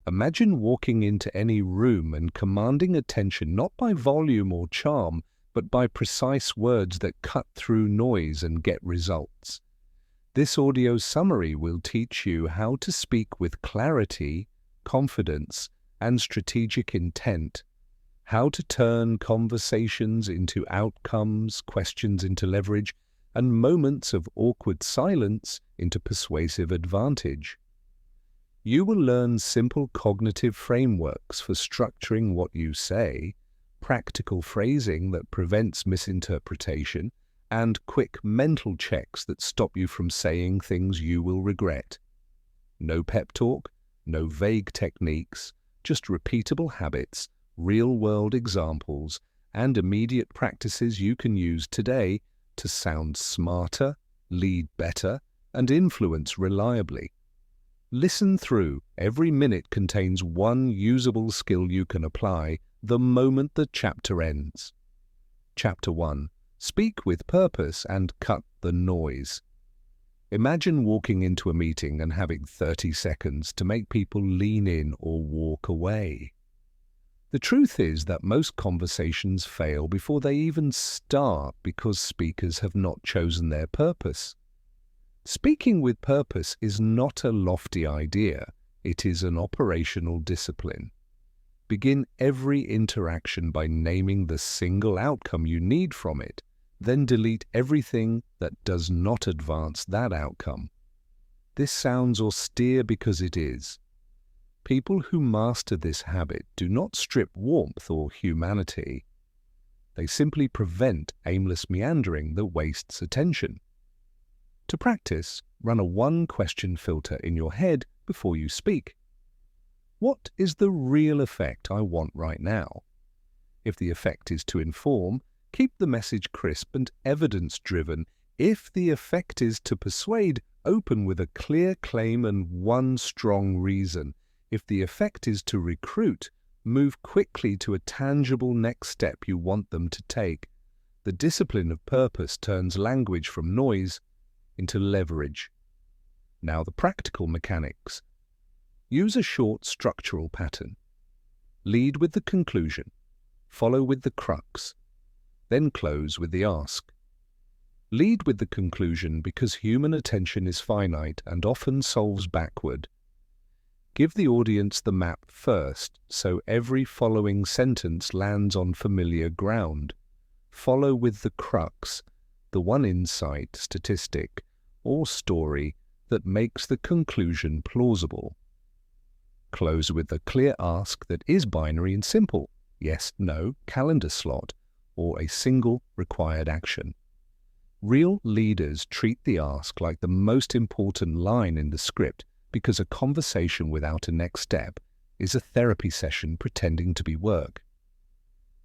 Imagine walking into any room and commanding attention not by volume or charm, but by precise words that cut through noise and get results. This audio summary will teach you how to speak with clarity, confidence, and strategic intent, how to turn conversations into outcomes, questions into leverage, and moments of awkward silence into persuasive advantage. You will learn simple cognitive frameworks for structuring what you say, practical phrasing that prevents misinterpretation, and quick mental checks that stop you from saying things you will regret. No pep talk, no vague techniques, just repeatable habits, real-world examples, and immediate practices you can use today to sound smarter, lead better, and influence reliably. Listen through. Every minute contains one usable skill you can apply the moment the chapter ends. Chapter 1. Speak with purpose and cut the noise. Imagine walking into a meeting and having 30 seconds to make people lean in or walk away. The truth is that most conversations fail before they even start because speakers have not chosen their purpose. Speaking with purpose is not a lofty idea, it is an operational discipline. Begin every interaction by naming the single outcome you need from it, then delete everything that does not advance that outcome. This sounds austere because it is. People who master this habit do not strip warmth or humanity. They simply prevent aimless meandering that wastes attention. To practice, run a one-question filter in your head before you speak. What is the real effect I want right now? If the effect is to inform, keep the message crisp and evidence-driven. If the effect is to persuade, open with a clear claim and one strong reason. If the effect is to recruit, move quickly to a tangible next step you want them to take. The discipline of purpose turns language from noise into leverage. Now the practical mechanics. Use a short structural pattern. Lead with the conclusion, follow with the crux, then close with the ask. Lead with the conclusion because human attention is finite and often solves backward. Give the audience the map first, so every following sentence lands on familiar ground. Follow with the crux, the one insight, statistic, or story that makes the conclusion plausible. Close with a clear ask that is binary and simple, yes, no, calendar slot, or a single required action. Real leaders treat the ask like the most important line in the script because a conversation without a next step is a therapy session pretending to be work.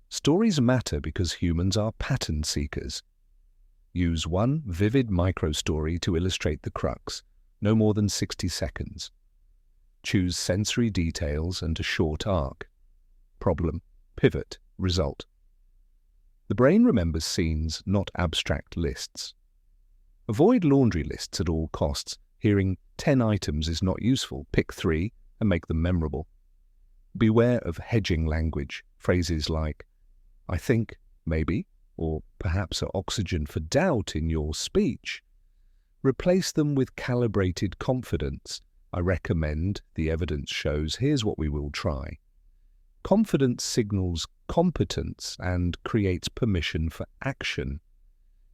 Stories matter because humans are pattern seekers. Use one vivid micro-story to illustrate the crux, no more than 60 seconds. Choose sensory details and a short arc. Problem, pivot, result. The brain remembers scenes, not abstract lists. Avoid laundry lists at all costs. Hearing 10 items is not useful. Pick 3 and make them memorable. Beware of hedging language. Phrases like, I think, maybe, or perhaps are oxygen for doubt in your speech. Replace them with calibrated confidence. I recommend, the evidence shows, here's what we will try. Confidence signals competence and creates permission for action.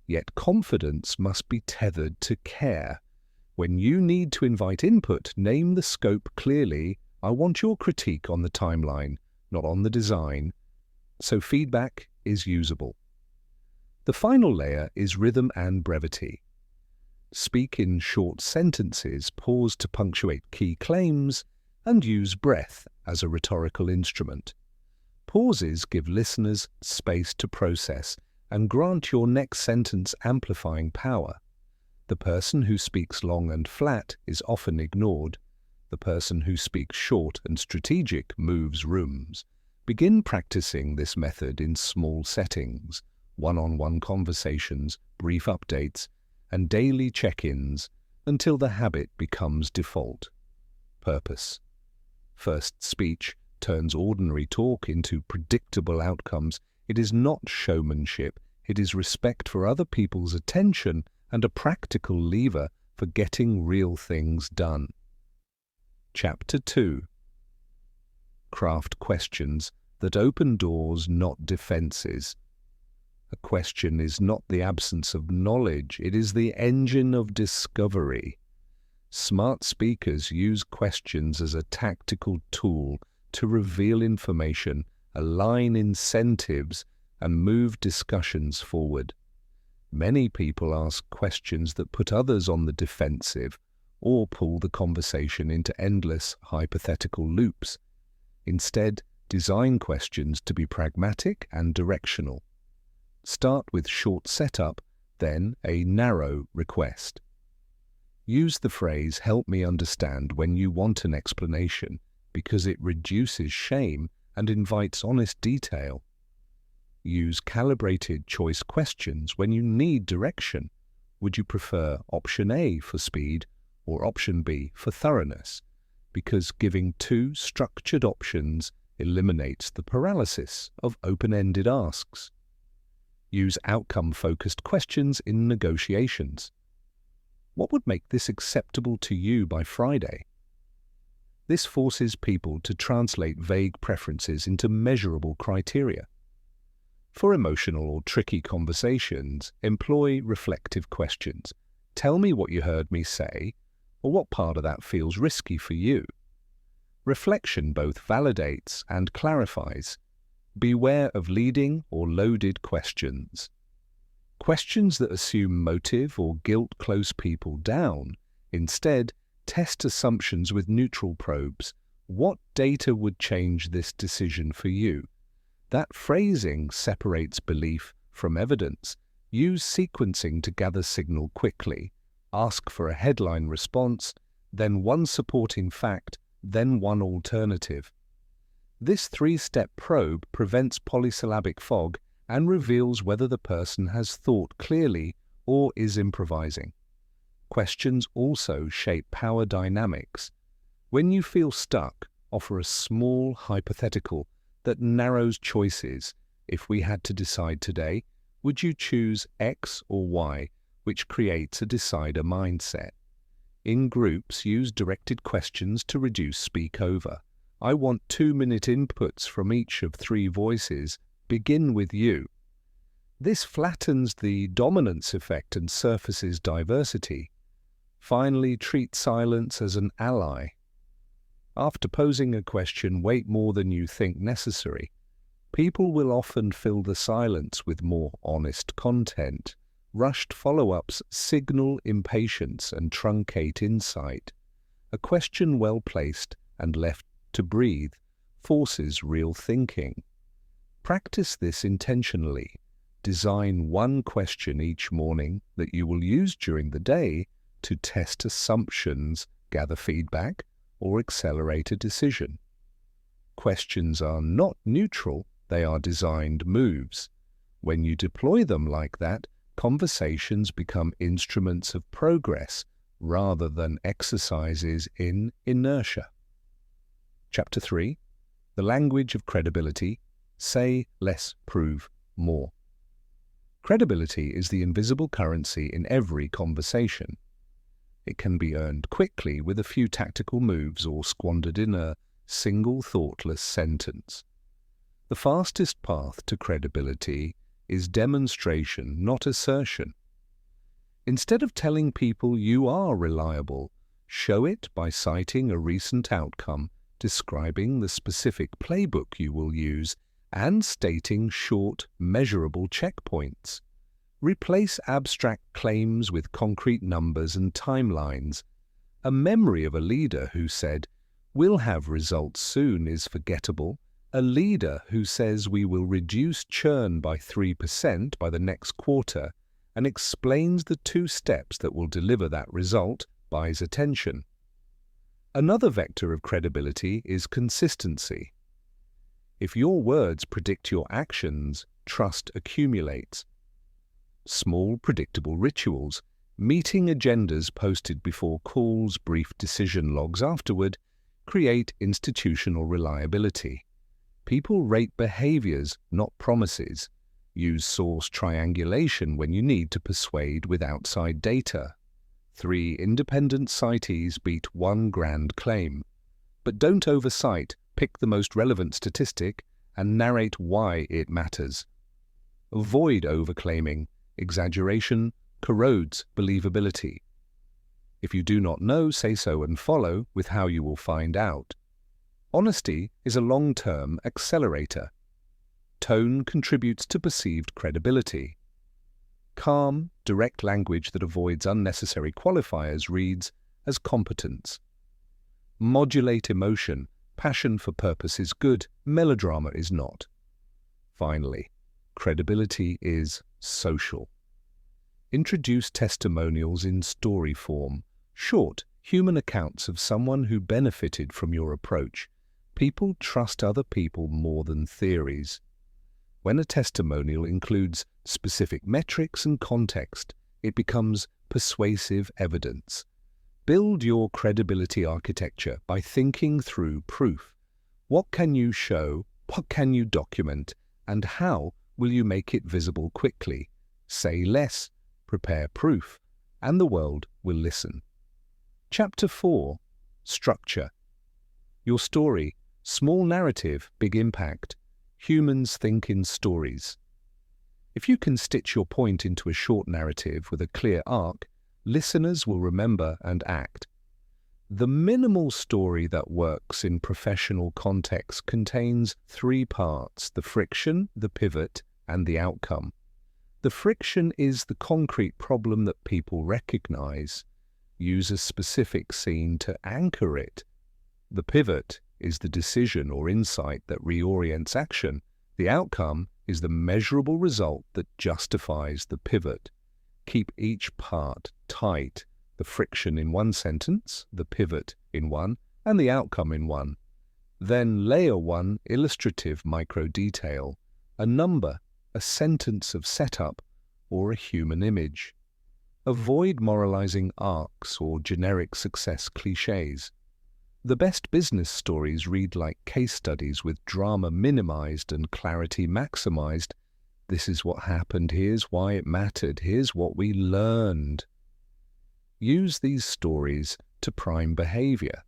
Yet confidence must be tethered to care. When you need to invite input, name the scope clearly. I want your critique on the timeline, not on the design. So feedback is usable. The final layer is rhythm and brevity. Speak in short sentences, pause to punctuate key claims, and use breath as a rhetorical instrument. Pauses give listeners space to process and grant your next sentence amplifying power. The person who speaks long and flat is often ignored. The person who speaks short and strategic moves rooms. Begin practicing this method in small settings, one-on-one conversations, brief updates, and daily check-ins until the habit becomes default. Purpose. first speech turns ordinary talk into predictable outcomes, it is not showmanship, it is respect for other people's attention and a practical lever for getting real things done. Chapter 2. Craft questions that open doors, not defenses. A question is not the absence of knowledge, it is the engine of discovery. Smart speakers use questions as a tactical tool to reveal information, align incentives, and move discussions forward. Many people ask questions that put others on the defensive or pull the conversation into endless hypothetical loops. Instead, design questions to be pragmatic and directional. Start with short setup, then a narrow request. Use the phrase "help me understand" when you want an explanation, because it reduces shame and invites honest detail. Use calibrated choice questions when you need direction. Would you prefer option A for speed or option B for thoroughness? Because giving two structured options eliminates the paralysis of open-ended asks. Use outcome-focused questions in negotiations. What would make this acceptable to you by Friday? This forces people to translate vague preferences into measurable criteria. For emotional or tricky conversations, employ reflective questions. Tell me what you heard me say, or what part of that feels risky for you. Reflection both validates and clarifies. Beware of leading or loaded questions. Questions that assume motive or guilt close people down. Instead, test assumptions with neutral probes. What data would change this decision for you? That phrasing separates belief from evidence. Use sequencing to gather signal quickly. Ask for a headline response, then one supporting fact, then one alternative. This three-step probe prevents polysyllabic fog and reveals whether the person has thought clearly or is improvising. Questions also shape power dynamics. When you feel stuck, offer a small hypothetical that narrows choices. If we had to decide today, would you choose X or Y, which creates a decider mindset? In groups, use directed questions to reduce speak over. I want 2-minute inputs from each of 3 voices. Begin with you. This flattens the dominance effect and surfaces diversity. Finally, treat silence as an ally. After posing a question, wait more than you think necessary. People will often fill the silence with more honest content. Rushed follow-ups signal impatience and truncate insight. A question well placed and left to breathe forces real thinking. Practice this intentionally. Design one question each morning that you will use during the day to test assumptions, gather feedback, or accelerate a decision. Questions are not neutral, they are designed moves. When you deploy them like that, conversations become instruments of progress rather than exercises in inertia. Chapter 3. The language of credibility. Say less, prove more. Credibility is the invisible currency in every conversation. It can be earned quickly with a few tactical moves or squandered in a single thoughtless sentence. The fastest path to credibility is demonstration, not assertion. Instead of telling people you are reliable, show it by citing a recent outcome, describing the specific playbook you will use, and stating short, measurable checkpoints. Replace abstract claims with concrete numbers and timelines. A memory of a leader who said, "We'll have results soon," is forgettable. A leader who says we will reduce churn by 3% by the next quarter and explains the 2 steps that will deliver that result buys attention. Another vector of credibility is consistency. If your words predict your actions, trust accumulates. Small, predictable rituals, meeting agendas posted before calls, brief decision logs afterward, create institutional reliability. People rate behaviors, not promises. Use source triangulation when you need to persuade with outside data. 3 independent citees beat 1 grand claim. But don't oversight, pick the most relevant statistic and narrate why it matters. Avoid overclaiming. Exaggeration corrodes believability. If you do not know, say so and follow with how you will find out. Honesty is a long-term accelerator. Tone contributes to perceived credibility. Calm, direct language that avoids unnecessary qualifiers reads as competence. Modulate emotion. Passion for purpose is good, melodrama is not. Finally, credibility is social. Introduce testimonials in story form, short, human accounts of someone who benefited from your approach. People trust other people more than theories. When a testimonial includes specific metrics and context, it becomes persuasive evidence. Build your credibility architecture by thinking through proof. What can you show? What can you document? And how will you make it visible quickly? Say less, prepare proof, and the world will listen. Chapter 4. Structure. Your story. Small narrative, big impact. Humans think in stories. If you can stitch your point into a short narrative with a clear arc, listeners will remember and act. The minimal story that works in professional context contains 3 parts: the friction, the pivot, and the outcome. The friction is the concrete problem that people recognize. Use a specific scene to anchor it. The pivot is the decision or insight that reorients action. The outcome is the measurable result that justifies the pivot. Keep each part tight. The friction in one sentence, the pivot in one, and the outcome in one. Then layer one illustrative micro-detail, a number, a sentence of setup, or a human image. Avoid moralizing arcs or generic success cliches. The best business stories read like case studies with drama minimized and clarity maximized. This is what happened, here's why it mattered, here's what we learned. Use these stories to prime behavior.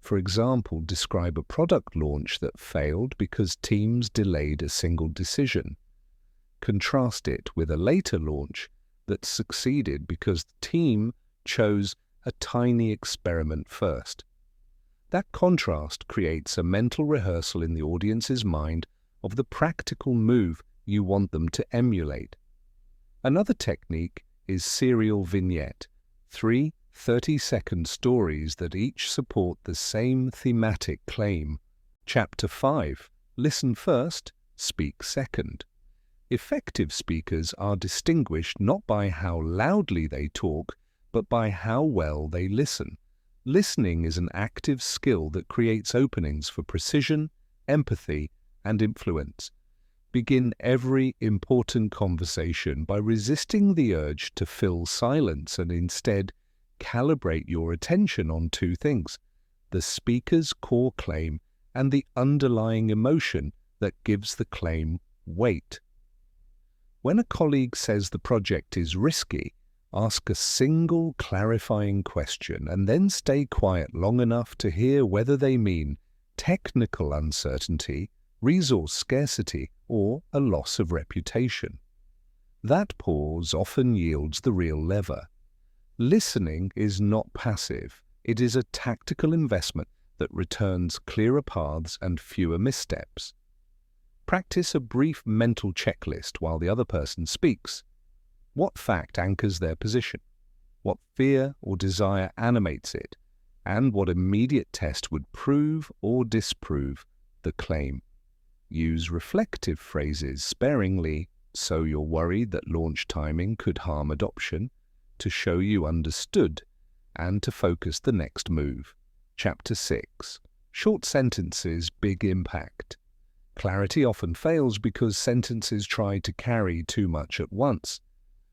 For example, describe a product launch that failed because teams delayed a single decision. Contrast it with a later launch that succeeded because the team chose a tiny experiment first. That contrast creates a mental rehearsal in the audience's mind of the practical move you want them to emulate. Another technique is serial vignette, 3 30-second stories that each support the same thematic claim. Chapter 5. Listen first, speak second. Effective speakers are distinguished not by how loudly they talk, but by how well they listen. Listening is an active skill that creates openings for precision, empathy, and influence. Begin every important conversation by resisting the urge to fill silence and instead calibrate your attention on 2 things: the speaker's core claim and the underlying emotion that gives the claim weight. When a colleague says the project is risky, ask a single clarifying question and then stay quiet long enough to hear whether they mean technical uncertainty, resource scarcity, or a loss of reputation. That pause often yields the real lever. Listening is not passive. It is a tactical investment that returns clearer paths and fewer missteps. Practice a brief mental checklist while the other person speaks. What fact anchors their position? What fear or desire animates it? And what immediate test would prove or disprove the claim? Use reflective phrases sparingly, so you're worried that launch timing could harm adoption, to show you understood, and to focus the next move. Chapter 6. Short sentences, big impact. Clarity often fails because sentences try to carry too much at once.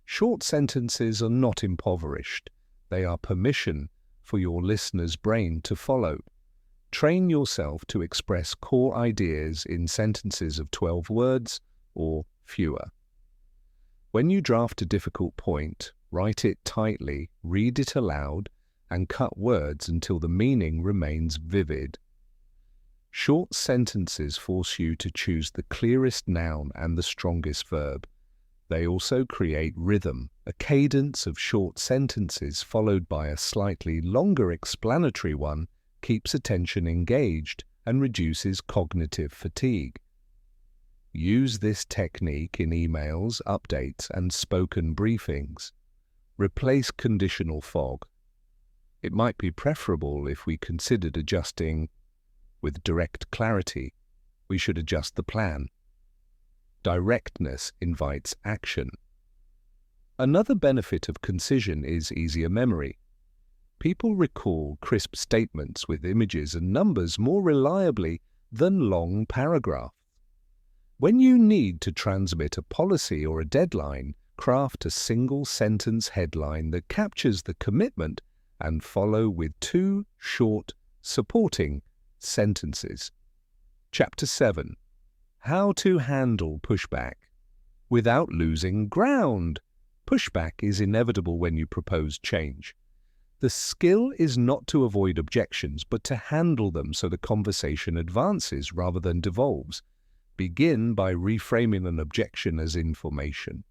Short sentences are not impoverished. They are permission for your listener's brain to follow. Train yourself to express core ideas in sentences of 12 words or fewer. When you draft a difficult point, write it tightly, read it aloud, and cut words until the meaning remains vivid. Short sentences force you to choose the clearest noun and the strongest verb. They also create rhythm. A cadence of short sentences followed by a slightly longer explanatory one keeps attention engaged and reduces cognitive fatigue. Use this technique in emails, updates, and spoken briefings. Replace conditional fog. It might be preferable if we considered adjusting with direct clarity. We should adjust the plan. Directness invites action. Another benefit of concision is easier memory. People recall crisp statements with images and numbers more reliably than long paragraphs. When you need to transmit a policy or a deadline, craft a single-sentence headline that captures the commitment and follow with 2 short, supporting sentences. Chapter 7. How to handle pushback without losing ground. Pushback is inevitable when you propose change. The skill is not to avoid objections, but to handle them so the conversation advances rather than devolves. Begin by reframing an objection as information.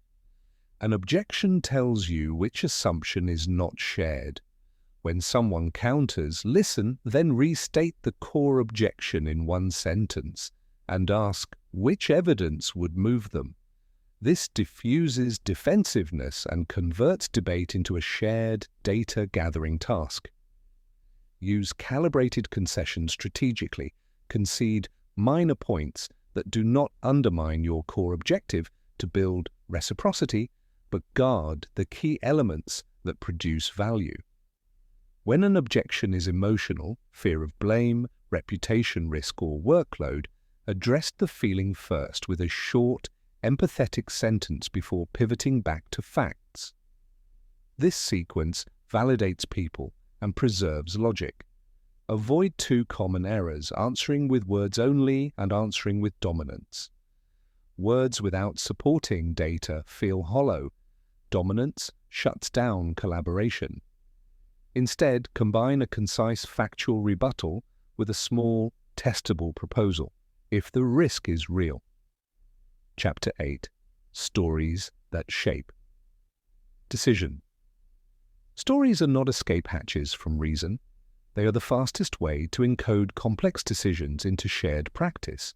An objection tells you which assumption is not shared. When someone counters, listen, then restate the core objection in one sentence and ask which evidence would move them. This diffuses defensiveness and converts debate into a shared data-gathering task. Use calibrated concessions strategically. Concede minor points that do not undermine your core objective to build reciprocity, but guard the key elements that produce value. When an objection is emotional, fear of blame, reputation risk, or workload, address the feeling first with a short, empathetic sentence before pivoting back to facts. This sequence validates people and preserves logic. Avoid 2 common errors, answering with words only and answering with dominance. Words without supporting data feel hollow. Dominance shuts down collaboration. Instead, combine a concise factual rebuttal with a small, testable proposal, if the risk is real. Chapter 8. Stories that shape. Decision. Stories are not escape hatches from reason. They are the fastest way to encode complex decisions into shared practice.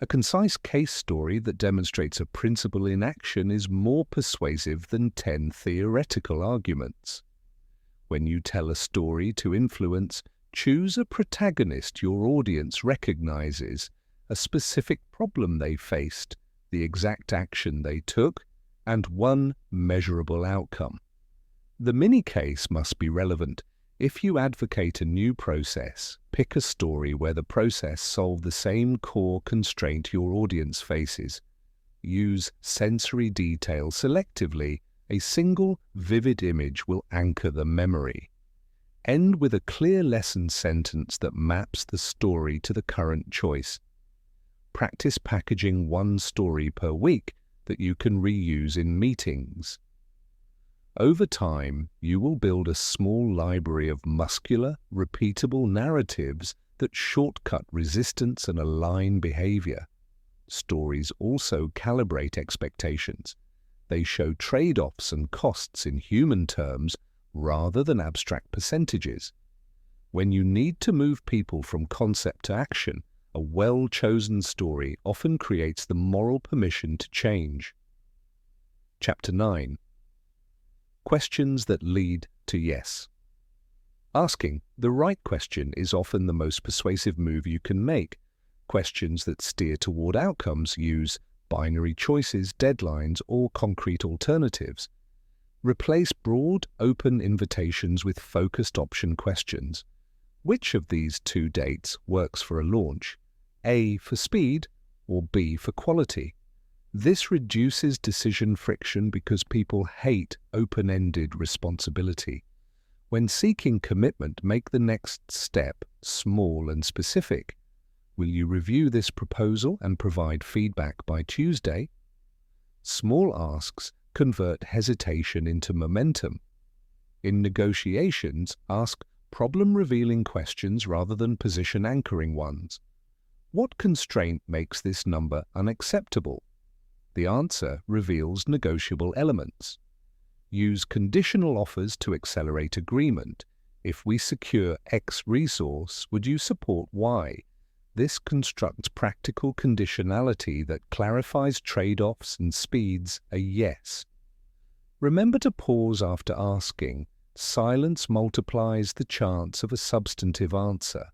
A concise case story that demonstrates a principle in action is more persuasive than 10 theoretical arguments. When you tell a story to influence, choose a protagonist your audience recognizes, a specific problem they faced, the exact action they took, and one measurable outcome. The mini-case must be relevant. If you advocate a new process, pick a story where the process solved the same core constraint your audience faces. Use sensory detail selectively. A single, vivid image will anchor the memory. End with a clear lesson sentence that maps the story to the current choice. Practice packaging 1 story per week that you can reuse in meetings. Over time, you will build a small library of muscular, repeatable narratives that shortcut resistance and align behavior. Stories also calibrate expectations. They show trade-offs and costs in human terms rather than abstract percentages. When you need to move people from concept to action, a well-chosen story often creates the moral permission to change. Chapter 9. Questions that lead to yes. Asking the right question is often the most persuasive move you can make. Questions that steer toward outcomes use binary choices, deadlines, or concrete alternatives. Replace broad, open invitations with focused option questions. Which of these 2 dates works for a launch? A for speed or B for quality? This reduces decision friction because people hate open-ended responsibility. When seeking commitment, make the next step small and specific. Will you review this proposal and provide feedback by Tuesday? Small asks convert hesitation into momentum. In negotiations, ask problem-revealing questions rather than position-anchoring ones. What constraint makes this number unacceptable? The answer reveals negotiable elements. Use conditional offers to accelerate agreement. If we secure X resource, would you support Y? This constructs practical conditionality that clarifies trade-offs and speeds a yes. Remember to pause after asking. Silence multiplies the chance of a substantive answer.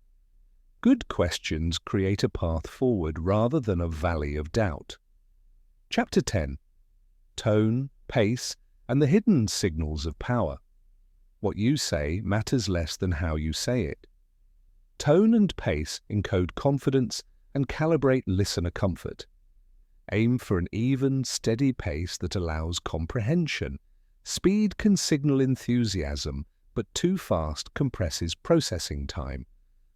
Good questions create a path forward rather than a valley of doubt. Chapter 10. Tone, Pace, and the Hidden Signals of Power. What you say matters less than how you say it. Tone and pace encode confidence and calibrate listener comfort. Aim for an even, steady pace that allows comprehension. Speed can signal enthusiasm, but too fast compresses processing time.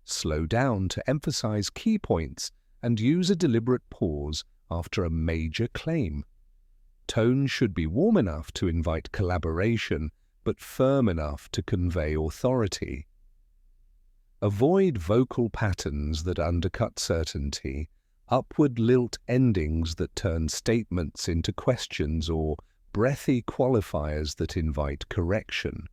Slow down to emphasize key points and use a deliberate pause after a major claim. Tone should be warm enough to invite collaboration, but firm enough to convey authority. Avoid vocal patterns that undercut certainty, upward lilt endings that turn statements into questions, or breathy qualifiers that invite correction.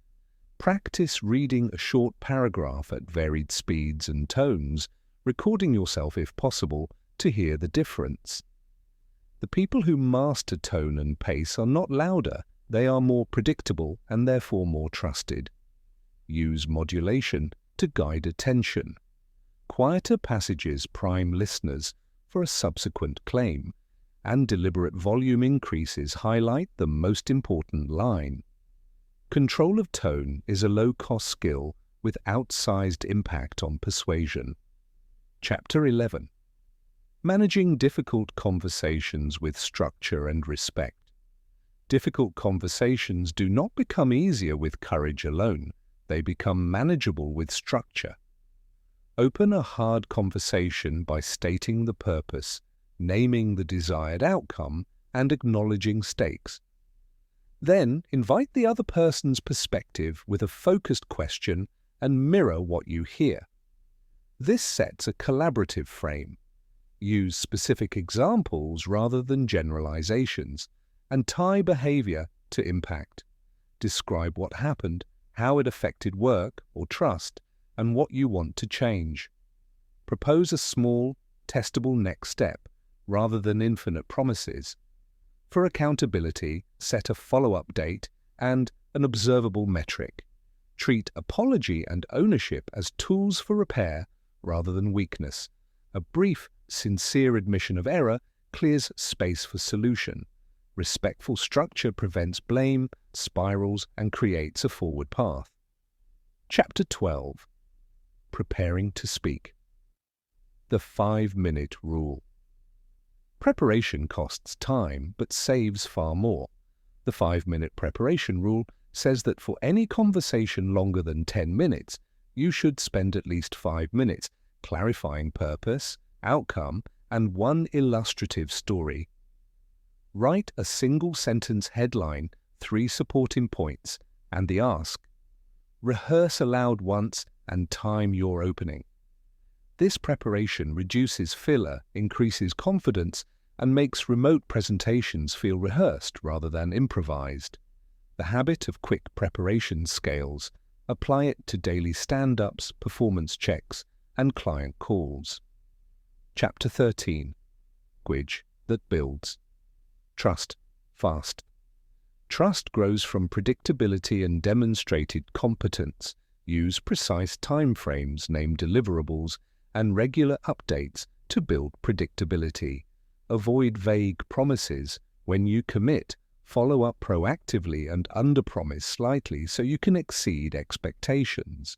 Practice reading a short paragraph at varied speeds and tones, recording yourself if possible to hear the difference. The people who master tone and pace are not louder, they are more predictable and therefore more trusted. Use modulation to guide attention. Quieter passages prime listeners for a subsequent claim, and deliberate volume increases highlight the most important line. Control of tone is a low-cost skill with outsized impact on persuasion. Chapter 11. Managing difficult conversations with structure and respect. Difficult conversations do not become easier with courage alone. They become manageable with structure. Open a hard conversation by stating the purpose, naming the desired outcome, and acknowledging stakes. Then invite the other person's perspective with a focused question and mirror what you hear. This sets a collaborative frame. Use specific examples rather than generalizations, and tie behavior to impact. Describe what happened, how it affected work or trust, and what you want to change. Propose a small, testable next step rather than infinite promises. For accountability, set a follow-up date and an observable metric. Treat apology and ownership as tools for repair rather than weakness. A brief, sincere admission of error clears space for solution. Respectful structure prevents blame, spirals, and creates a forward path. Chapter 12. Preparing to speak. The 5-minute rule. Preparation costs time, but saves far more. The 5-minute preparation rule says that for any conversation longer than 10 minutes, you should spend at least 5 minutes clarifying purpose, outcome, and one illustrative story. Write a single-sentence headline, 3 supporting points, and the ask. Rehearse aloud once and time your opening. This preparation reduces filler, increases confidence, and makes remote presentations feel rehearsed rather than improvised. The habit of quick preparation scales. Apply it to daily stand-ups, performance checks, and client calls. Chapter 13. Language that builds. Trust fast. Trust grows from predictability and demonstrated competence. Use precise timeframes, name deliverables, and regular updates to build predictability. Avoid vague promises. When you commit, follow up proactively and underpromise slightly so you can exceed expectations.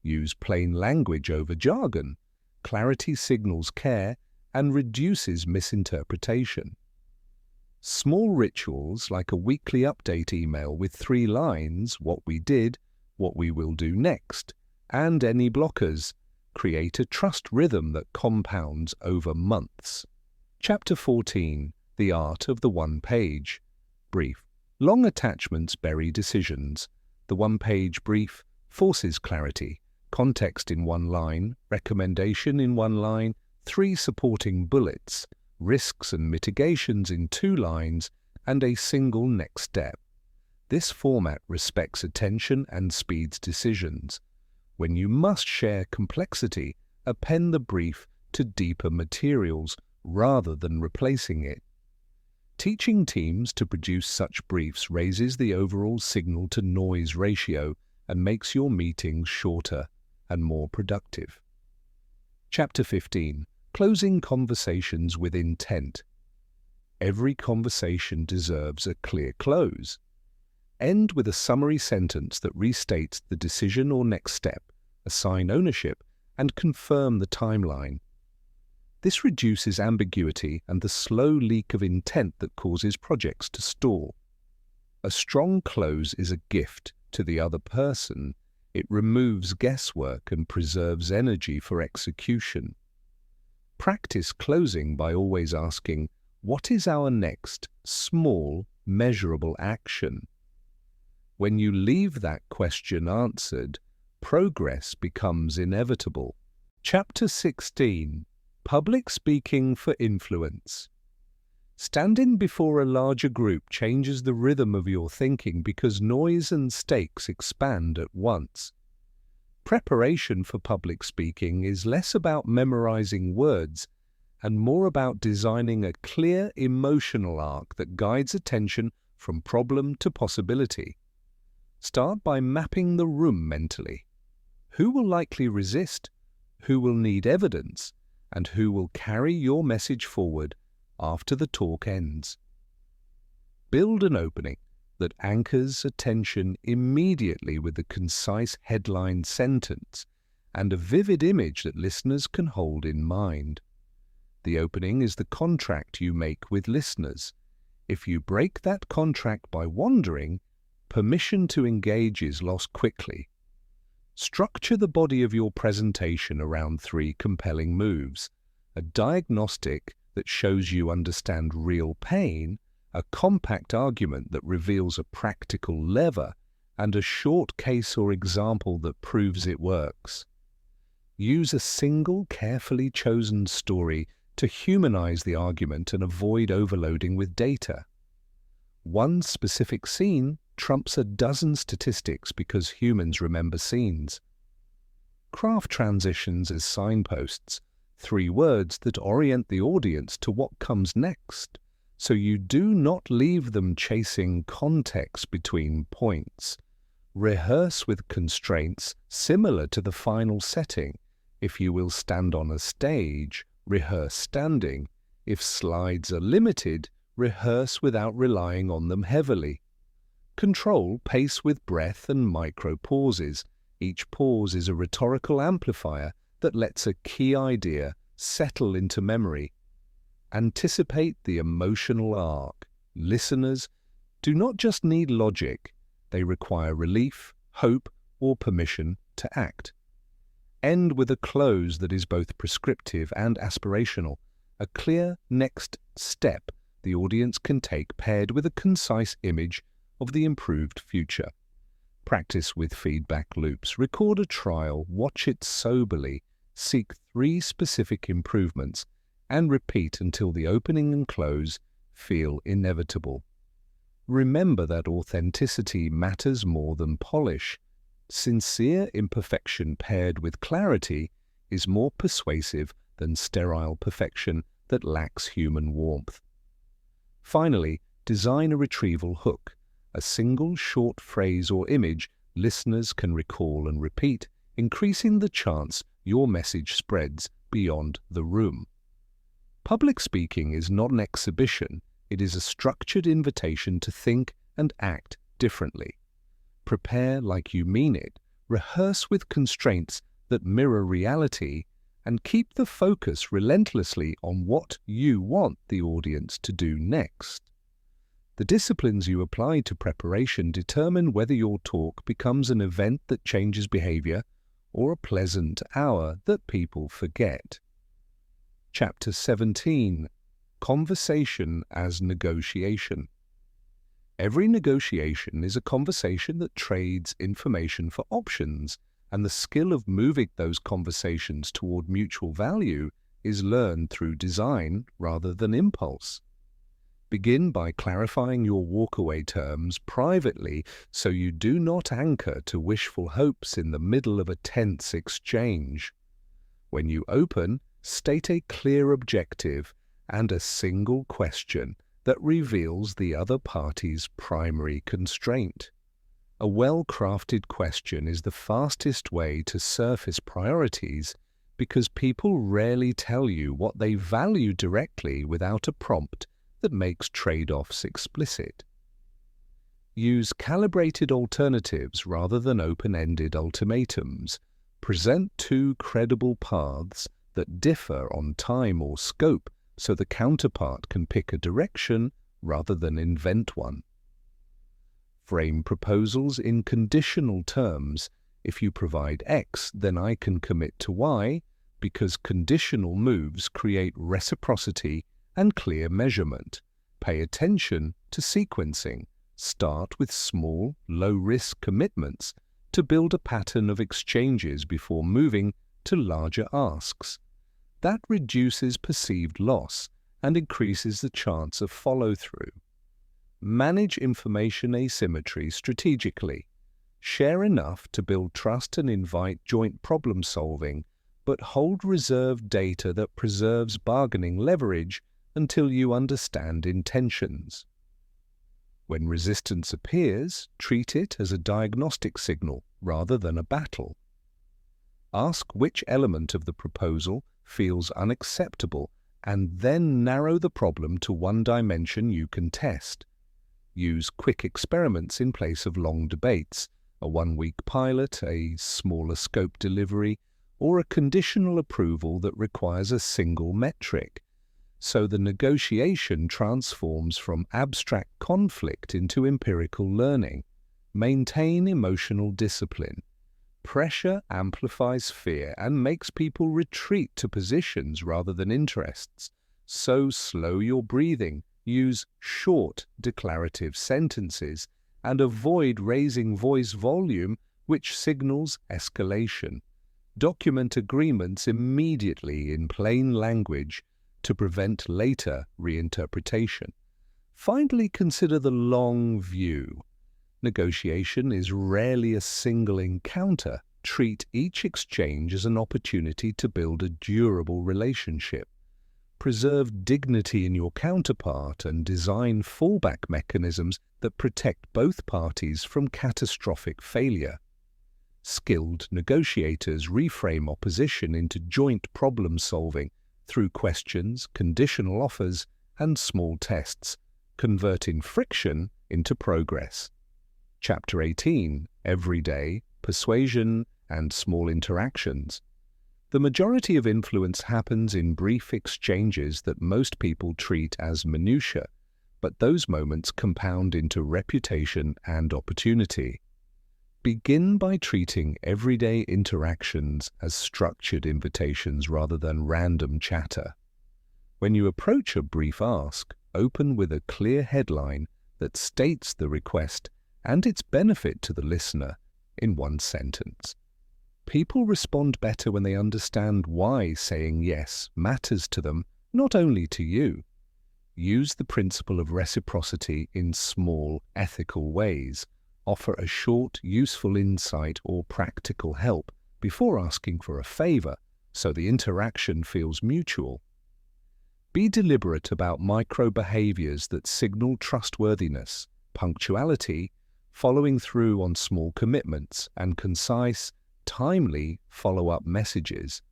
Use plain language over jargon. Clarity signals care and reduces misinterpretation. Small rituals like a weekly update email with 3 lines, what we did, what we will do next, and any blockers. Create a trust rhythm that compounds over months. Chapter 14. The Art of the One Page. Brief. Long attachments bury decisions. The one-page brief forces clarity, context in one line, recommendation in one line, 3 supporting bullets, risks and mitigations in 2 lines, and a single next step. This format respects attention and speeds decisions. When you must share complexity, append the brief to deeper materials rather than replacing it. Teaching teams to produce such briefs raises the overall signal-to-noise ratio and makes your meetings shorter and more productive. Chapter 15. Closing conversations with intent. Every conversation deserves a clear close. End with a summary sentence that restates the decision or next step, assign ownership, and confirm the timeline. This reduces ambiguity and the slow leak of intent that causes projects to stall. A strong close is a gift to the other person. It removes guesswork and preserves energy for execution. Practice closing by always asking, "What is our next, small, measurable action?" When you leave that question answered, progress becomes inevitable. Chapter 16. Public speaking for influence. Standing before a larger group changes the rhythm of your thinking because noise and stakes expand at once. Preparation for public speaking is less about memorizing words and more about designing a clear emotional arc that guides attention from problem to possibility. Start by mapping the room mentally. Who will likely resist? Who will need evidence? And who will carry your message forward after the talk ends? Build an opening that anchors attention immediately with a concise headline sentence and a vivid image that listeners can hold in mind. The opening is the contract you make with listeners. If you break that contract by wandering, permission to engage is lost quickly. Structure the body of your presentation around 3 compelling moves: a diagnostic that shows you understand real pain, a compact argument that reveals a practical lever, and a short case or example that proves it works. Use a single, carefully chosen story to humanize the argument and avoid overloading with data. One specific scene trumps a dozen statistics because humans remember scenes. Craft transitions as signposts, 3 words that orient the audience to what comes next, so you do not leave them chasing context between points. Rehearse with constraints similar to the final setting. If you will stand on a stage, rehearse standing. If slides are limited, rehearse without relying on them heavily. Control pace with breath and micro pauses. Each pause is a rhetorical amplifier that lets a key idea settle into memory. Anticipate the emotional arc. Listeners do not just need logic, they require relief, hope, or permission to act. End with a close that is both prescriptive and aspirational, a clear next step the audience can take paired with a concise image of the improved future. Practice with feedback loops. Record a trial, watch it soberly, seek 3 specific improvements, and repeat until the opening and close feel inevitable. Remember that authenticity matters more than polish. Sincere imperfection paired with clarity is more persuasive than sterile perfection that lacks human warmth. Finally, design a retrieval hook, a single short phrase or image listeners can recall and repeat, increasing the chance your message spreads beyond the room. Public speaking is not an exhibition, it is a structured invitation to think and act differently. Prepare like you mean it, rehearse with constraints that mirror reality, and keep the focus relentlessly on what you want the audience to do next. The disciplines you apply to preparation determine whether your talk becomes an event that changes behavior or a pleasant hour that people forget. Chapter 17. Conversation as Negotiation. Every negotiation is a conversation that trades information for options, and the skill of moving those conversations toward mutual value is learned through design rather than impulse. Begin by clarifying your walkaway terms privately so you do not anchor to wishful hopes in the middle of a tense exchange. When you open, state a clear objective and a single question that reveals the other party's primary constraint. A well-crafted question is the fastest way to surface priorities because people rarely tell you what they value directly without a prompt that makes trade-offs explicit. Use calibrated alternatives rather than open-ended ultimatums. Present two credible paths that differ on time or scope so the counterpart can pick a direction rather than invent one. Frame proposals in conditional terms. If you provide X, then I can commit to Y, because conditional moves create reciprocity and clear measurement. Pay attention to sequencing. Start with small, low-risk commitments to build a pattern of exchanges before moving to larger asks. That reduces perceived loss and increases the chance of follow-through. Manage information asymmetry strategically. Share enough to build trust and invite joint problem-solving, but hold reserved data that preserves bargaining leverage until you understand intentions. When resistance appears, treat it as a diagnostic signal rather than a battle. Ask which element of the proposal feels unacceptable and then narrow the problem to one dimension you can test. Use quick experiments in place of long debates, a one-week pilot, a smaller scope delivery, or a conditional approval that requires a single metric. So the negotiation transforms from abstract conflict into empirical learning. Maintain emotional discipline. Pressure amplifies fear and makes people retreat to positions rather than interests. So slow your breathing, use short declarative sentences, and avoid raising voice volume, which signals escalation. Document agreements immediately in plain language to prevent later reinterpretation. Finally, consider the long view. Negotiation is rarely a single encounter. Treat each exchange as an opportunity to build a durable relationship. Preserve dignity in your counterpart and design fallback mechanisms that protect both parties from catastrophic failure. Skilled negotiators reframe opposition into joint problem-solving through questions, conditional offers, and small tests, converting friction into progress. Chapter 18. Everyday, Persuasion, and Small Interactions. The majority of influence happens in brief exchanges that most people treat as minutiae, but those moments compound into reputation and opportunity. Begin by treating everyday interactions as structured invitations rather than random chatter. When you approach a brief ask, open with a clear headline that states the request and its benefit to the listener in one sentence. People respond better when they understand why saying yes matters to them, not only to you. Use the principle of reciprocity in small, ethical ways. Offer a short, useful insight or practical help before asking for a favor, so the interaction feels mutual. Be deliberate about micro-behaviors that signal trustworthiness, punctuality, following through on small commitments, and concise, timely follow-up messages.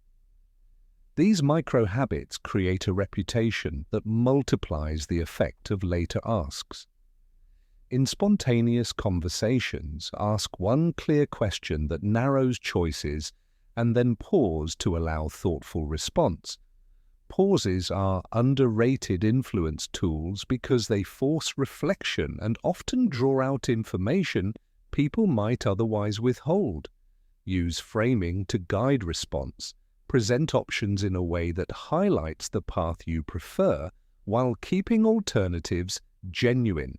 These micro-habits create a reputation that multiplies the effect of later asks. In spontaneous conversations, ask one clear question that narrows choices and then pause to allow thoughtful response. Pauses are underrated influence tools because they force reflection and often draw out information people might otherwise withhold. Use framing to guide response. Present options in a way that highlights the path you prefer while keeping alternatives genuine.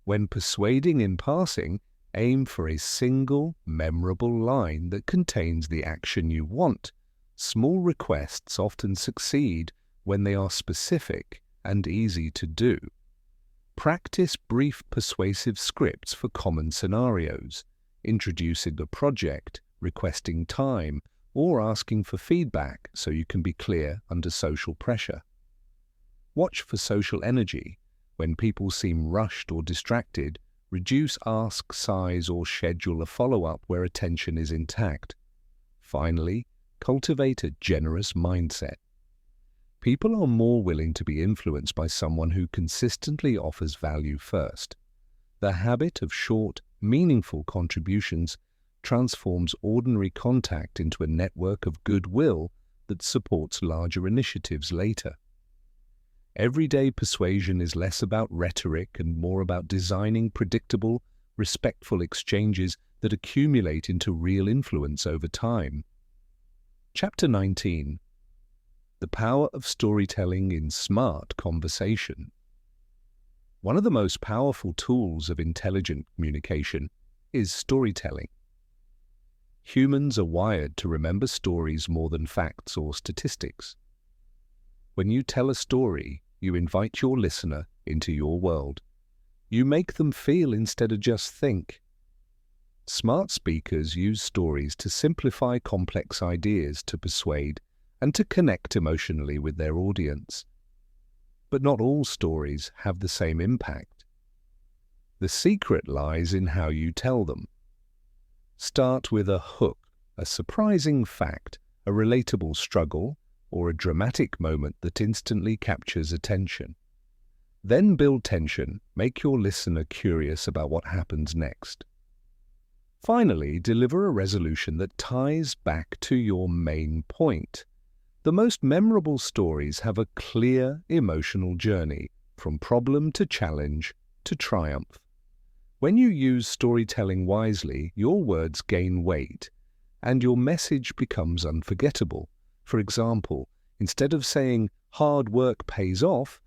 When persuading in passing, aim for a single, memorable line that contains the action you want. Small requests often succeed when they are specific and easy to do. Practice brief persuasive scripts for common scenarios, introducing a project, requesting time, or asking for feedback so you can be clear under social pressure. Watch for social energy. When people seem rushed or distracted, reduce ask size or schedule a follow-up where attention is intact. Finally, cultivate a generous mindset. People are more willing to be influenced by someone who consistently offers value first. The habit of short, meaningful contributions transforms ordinary contact into a network of goodwill that supports larger initiatives later. Everyday persuasion is less about rhetoric and more about designing predictable, respectful exchanges that accumulate into real influence over time. Chapter 19. The Power of Storytelling in Smart Conversation. One of the most powerful tools of intelligent communication is storytelling. Humans are wired to remember stories more than facts or statistics. When you tell a story, you invite your listener into your world. You make them feel instead of just think. Smart speakers use stories to simplify complex ideas, to persuade, and to connect emotionally with their audience. But not all stories have the same impact. The secret lies in how you tell them. Start with a hook, a surprising fact, a relatable struggle, or a dramatic moment that instantly captures attention. Then build tension, make your listener curious about what happens next. Finally, deliver a resolution that ties back to your main point. The most memorable stories have a clear emotional journey, from problem to challenge to triumph. When you use storytelling wisely, your words gain weight, and your message becomes unforgettable. For example, instead of saying, "hard work pays off,"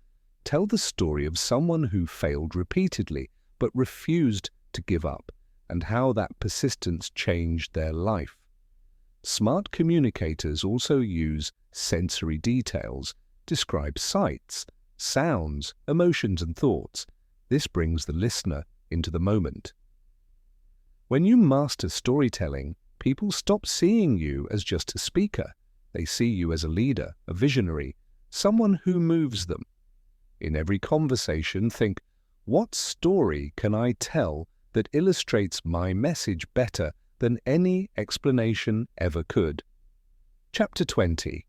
tell the story of someone who failed repeatedly but refused to give up, and how that persistence changed their life. Smart communicators also use sensory details, describe sights, sounds, emotions, and thoughts. This brings the listener into the moment. When you master storytelling, people stop seeing you as just a speaker. They see you as a leader, a visionary, someone who moves them. In every conversation, think, what story can I tell that illustrates my message better than any explanation ever could? Chapter 20.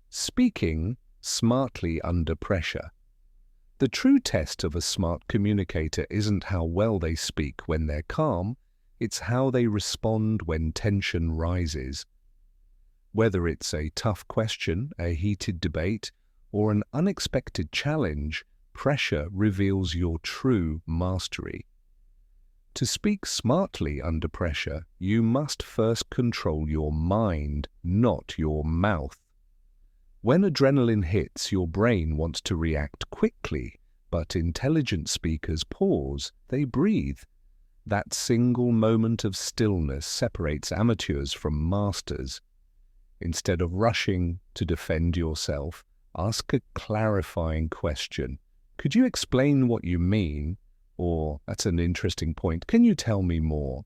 Speaking smartly under pressure. The true test of a smart communicator isn't how well they speak when they're calm, it's how they respond when tension rises. Whether it's a tough question, a heated debate, or an unexpected challenge, pressure reveals your true mastery. To speak smartly under pressure, you must first control your mind, not your mouth. When adrenaline hits, your brain wants to react quickly, but intelligent speakers pause, they breathe. That single moment of stillness separates amateurs from masters. Instead of rushing to defend yourself, ask a clarifying question. Could you explain what you mean? Or, that's an interesting point, can you tell me more?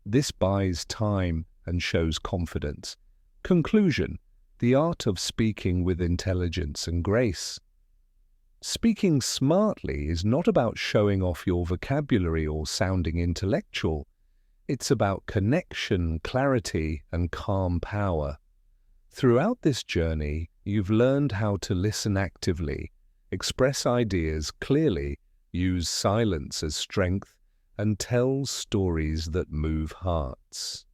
This buys time and shows confidence. Conclusion: the art of speaking with intelligence and grace. Speaking smartly is not about showing off your vocabulary or sounding intellectual. It's about connection, clarity, and calm power. Throughout this journey, you've learned how to listen actively, express ideas clearly, use silence as strength, and tell stories that move hearts.